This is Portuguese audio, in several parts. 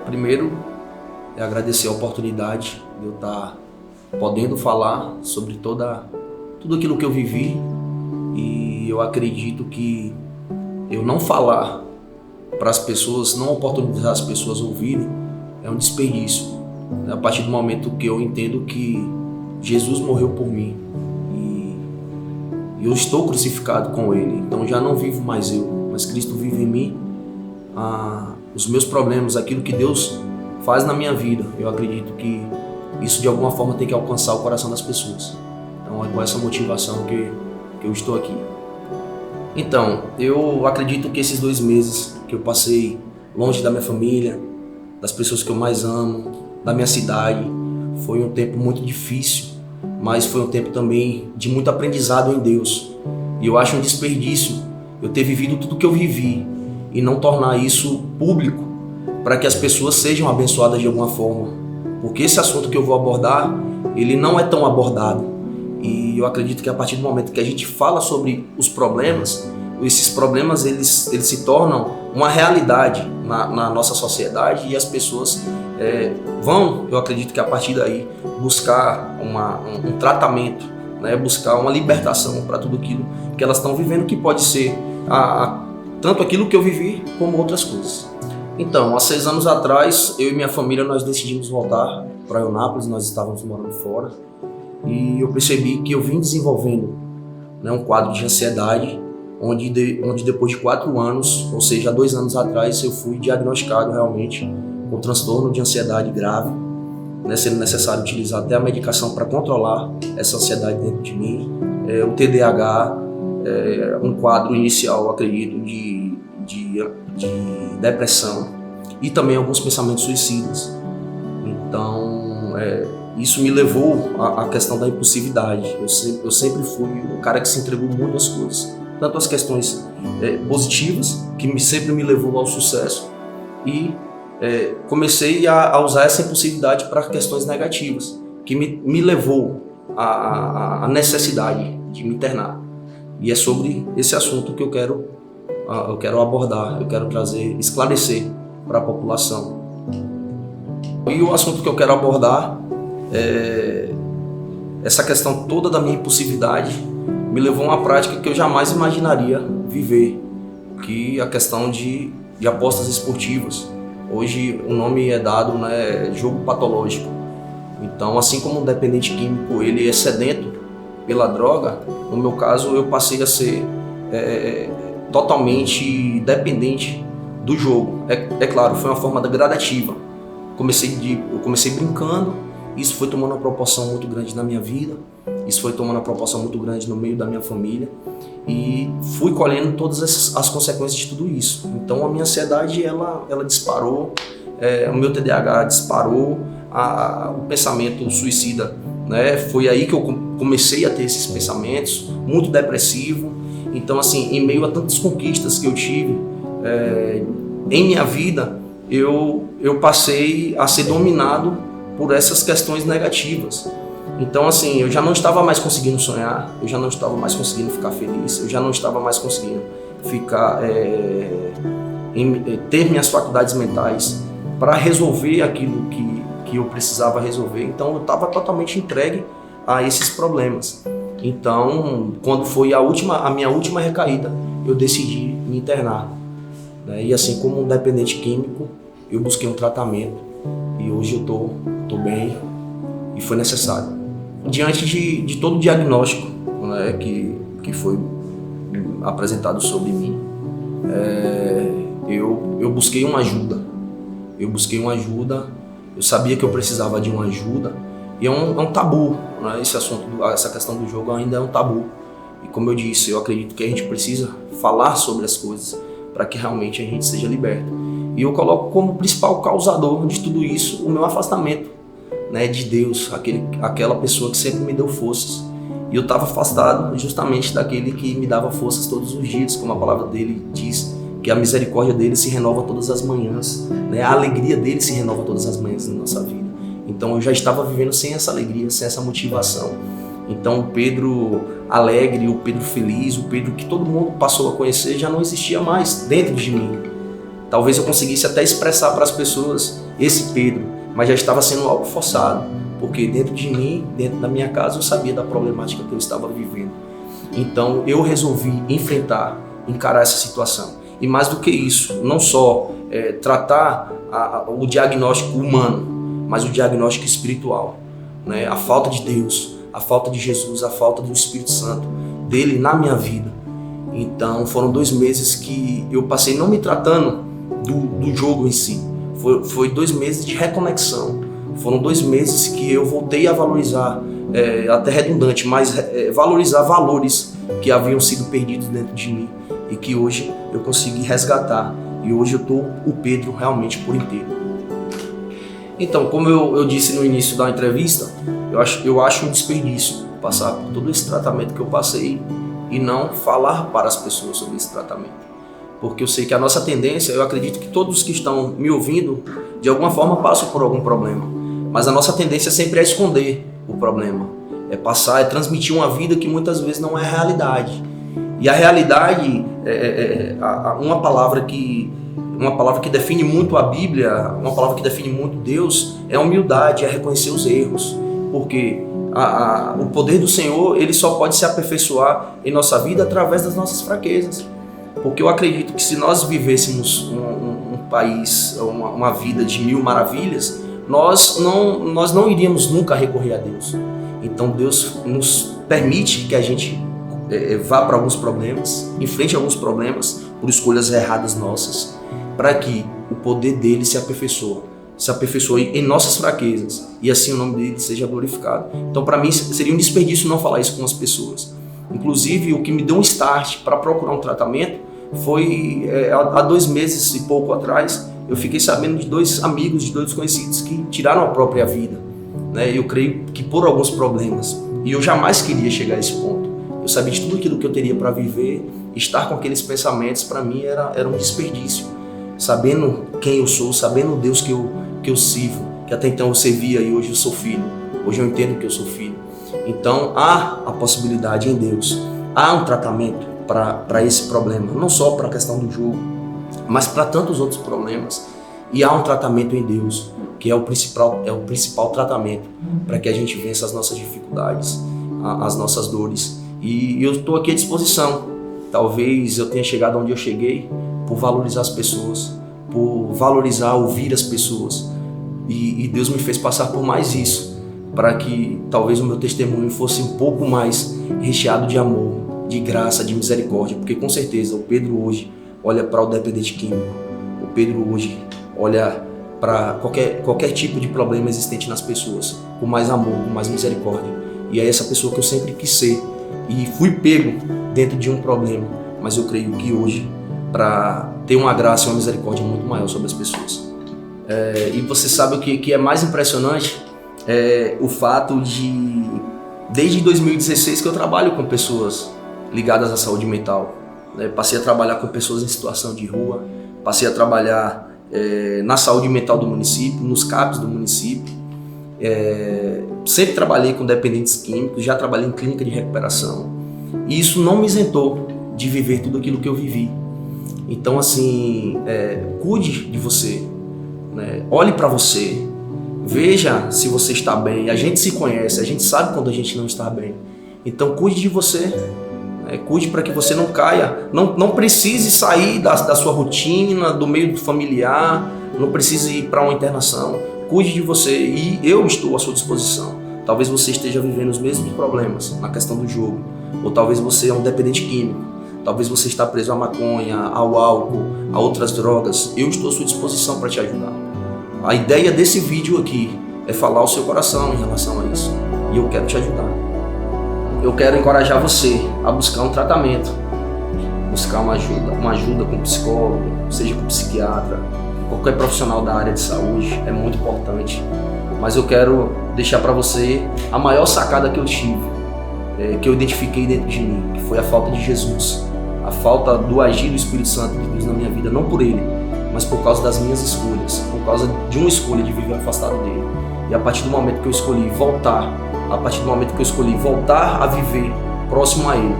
Primeiro, é agradecer a oportunidade de eu estar podendo falar sobre tudo aquilo que eu vivi, e eu acredito que eu não falar para as pessoas, não oportunizar as pessoas a ouvirem, é um desperdício. A partir do momento que eu entendo que Jesus morreu por mim e eu estou crucificado com Ele, então já não vivo mais eu, mas Cristo vive em mim. Os meus problemas, aquilo que Deus faz na minha vida, eu acredito que isso de alguma forma tem que alcançar o coração das pessoas. Então é com essa motivação que eu estou aqui. Então, eu acredito que esses 2 meses que eu passei longe da minha família, das pessoas que eu mais amo, da minha cidade, foi um tempo muito difícil, mas foi um tempo também de muito aprendizado em Deus. E eu acho um desperdício eu ter vivido tudo que eu vivi e não tornar isso público para que as pessoas sejam abençoadas de alguma forma. Porque esse assunto que eu vou abordar, ele não é tão abordado. E eu acredito que a partir do momento que a gente fala sobre os problemas, esses problemas eles se tornam uma realidade na nossa sociedade, e as pessoas vão, eu acredito que a partir daí, buscar um tratamento, né, buscar uma libertação para tudo aquilo que elas estão vivendo, que pode ser tanto aquilo que eu vivi como outras coisas. Então, há 6 anos atrás, eu e minha família, nós decidimos voltar para Eunápolis. Nós estávamos morando fora, e eu percebi que eu vim desenvolvendo, né, um quadro de ansiedade, onde depois de 4 anos, ou seja, há 2 anos atrás, eu fui diagnosticado realmente com transtorno de ansiedade grave, né, sendo necessário utilizar até a medicação para controlar essa ansiedade dentro de mim. O TDAH, um quadro inicial, acredito, de depressão, e também alguns pensamentos suicidas. Então, isso me levou à questão da impulsividade. Eu sempre fui um cara que se entregou muito às coisas, tanto as questões positivas, que sempre me levou ao sucesso, e comecei a usar essa impulsividade para questões negativas, que me levou à necessidade de me internar. E é sobre esse assunto que eu quero abordar, eu quero esclarecer para a população. E o assunto que eu quero abordar é essa questão toda da minha impulsividade. Me levou a uma prática que eu jamais imaginaria viver, que é a questão de apostas esportivas. Hoje o nome é dado, né, jogo patológico. Então, assim como um dependente químico ele é sedento pela droga, no meu caso eu passei a ser totalmente dependente do jogo. É claro, foi uma forma gradativa. Eu comecei brincando, isso foi tomando uma proporção muito grande na minha vida, isso foi tomando uma proporção muito grande no meio da minha família, e fui colhendo todas as consequências de tudo isso. Então a minha ansiedade ela disparou, o meu TDAH disparou, o pensamento suicida, né? Foi aí que eu comecei a ter esses pensamentos, muito depressivo. Então, assim, em meio a tantas conquistas que eu tive em minha vida, eu passei a ser dominado por essas questões negativas. Então, assim, eu já não estava mais conseguindo sonhar, eu já não estava mais conseguindo ficar feliz, eu já não estava mais conseguindo ter minhas faculdades mentais para resolver aquilo que eu precisava resolver. Então, eu estava totalmente entregue a esses problemas. Então, quando foi a minha última recaída, eu decidi me internar, né? E assim como um dependente químico, eu busquei um tratamento, e hoje eu tô bem, e foi necessário. Diante de todo o diagnóstico, né, que foi apresentado sobre mim, eu busquei uma ajuda. Eu sabia que eu precisava de uma ajuda, e é um tabu, né? Esse assunto, essa questão do jogo ainda é um tabu. E como eu disse, eu acredito que a gente precisa falar sobre as coisas para que realmente a gente seja liberto. E eu coloco como principal causador de tudo isso o meu afastamento, né, de Deus, aquela pessoa que sempre me deu forças. E eu estava afastado justamente daquele que me dava forças todos os dias, como a palavra dele diz, que a misericórdia dele se renova todas as manhãs, né? A alegria dele se renova todas as manhãs na nossa vida. Então eu já estava vivendo sem essa alegria, sem essa motivação. Então o Pedro alegre, o Pedro feliz, o Pedro que todo mundo passou a conhecer já não existia mais dentro de mim. Talvez eu conseguisse até expressar para as pessoas esse Pedro, mas já estava sendo algo forçado, porque dentro de mim, dentro da minha casa, eu sabia da problemática que eu estava vivendo. Então eu resolvi enfrentar, encarar essa situação. E mais do que isso, não só tratar o diagnóstico humano, mas o diagnóstico espiritual, né? A falta de Deus, a falta de Jesus, a falta do Espírito Santo dele na minha vida. Então foram 2 meses que eu passei não me tratando do jogo em si. Foi 2 meses de reconexão. Foram 2 meses que eu voltei a valorizar, até redundante, mas valorizar valores que haviam sido perdidos dentro de mim e que hoje eu consegui resgatar. E hoje eu estou o Pedro realmente por inteiro. Então, como eu disse no início da entrevista, eu acho um desperdício passar por todo esse tratamento que eu passei e não falar para as pessoas sobre esse tratamento. Porque eu sei que a nossa tendência, eu acredito que todos que estão me ouvindo, de alguma forma passam por algum problema. Mas a nossa tendência sempre é esconder o problema. É passar, é transmitir uma vida que muitas vezes não é realidade. E a realidade, uma palavra que define muito a Bíblia, uma palavra que define muito Deus, é a humildade, é reconhecer os erros. Porque o poder do Senhor, ele só pode se aperfeiçoar em nossa vida através das nossas fraquezas. Porque eu acredito que se nós vivêssemos um país, uma vida de 1000 maravilhas, nós não iríamos nunca recorrer a Deus. Então Deus nos permite que a gente vá para alguns problemas, enfrente alguns problemas por escolhas erradas nossas, para que o poder dele se aperfeiçoe em nossas fraquezas e assim o nome dele seja glorificado. Então para mim seria um desperdício não falar isso com as pessoas. Inclusive o que me deu um start para procurar um tratamento foi há 2 meses e pouco atrás, eu fiquei sabendo de 2 amigos, de 2 desconhecidos que tiraram a própria vida, né? Eu creio que por alguns problemas, e eu jamais queria chegar a esse ponto. Eu sabia de tudo aquilo que eu teria para viver, estar com aqueles pensamentos para mim era um desperdício. Sabendo quem eu sou, sabendo o Deus que eu sirvo, que até então eu servia e hoje eu sou filho, hoje eu entendo que eu sou filho. Então há a possibilidade em Deus, há um tratamento para esse problema, não só para a questão do jogo, mas para tantos outros problemas. E há um tratamento em Deus, que é o principal tratamento para que a gente vença as nossas dificuldades, as nossas dores. E eu estou aqui à disposição. Talvez eu tenha chegado onde eu cheguei por valorizar as pessoas, por valorizar ouvir as pessoas. E Deus me fez passar por mais isso, para que talvez o meu testemunho fosse um pouco mais recheado de amor, de graça, de misericórdia. Porque com certeza o Pedro hoje olha para o dependente químico, o Pedro hoje olha para qualquer tipo de problema existente nas pessoas, com mais amor, com mais misericórdia. E é essa pessoa que eu sempre quis ser. E fui pego dentro de um problema, mas eu creio que hoje, para ter uma graça e uma misericórdia muito maior sobre as pessoas. E você sabe o que é mais impressionante? É o fato de, desde 2016 que eu trabalho com pessoas ligadas à saúde mental. Passei a trabalhar com pessoas em situação de rua, passei a trabalhar na saúde mental do município, nos CAPs do município. Sempre trabalhei com dependentes químicos, já trabalhei em clínica de recuperação. E isso não me isentou de viver tudo aquilo que eu vivi. Então, assim, cuide de você, né? Olhe para você, veja se você está bem. A gente se conhece, a gente sabe quando a gente não está bem. Então, cuide de você, né? Cuide para que você não caia. Não precise sair da sua rotina, do meio familiar, não precise ir para uma internação. Cuide de você e eu estou à sua disposição. Talvez você esteja vivendo os mesmos problemas na questão do jogo, ou talvez você é um dependente químico, talvez você está preso à maconha, ao álcool, a outras drogas. Eu estou à sua disposição para te ajudar. A ideia desse vídeo aqui é falar ao seu coração em relação a isso, e eu quero te ajudar. Eu quero encorajar você a buscar um tratamento, buscar uma ajuda com psicólogo, seja com psiquiatra, qualquer profissional da área de saúde, é muito importante. Mas eu quero deixar para você a maior sacada que eu tive, que eu identifiquei dentro de mim, que foi a falta de Jesus, a falta do agir do Espírito Santo de Deus na minha vida, não por Ele, mas por causa das minhas escolhas, por causa de uma escolha de viver afastado dele. E a partir do momento que eu escolhi voltar, a viver próximo a Ele,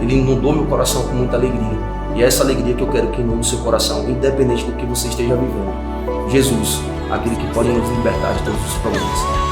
Ele inundou meu coração com muita alegria. E é essa alegria que eu quero que inunde o seu coração, independente do que você esteja vivendo. Jesus, aquele que pode nos libertar de todos os problemas.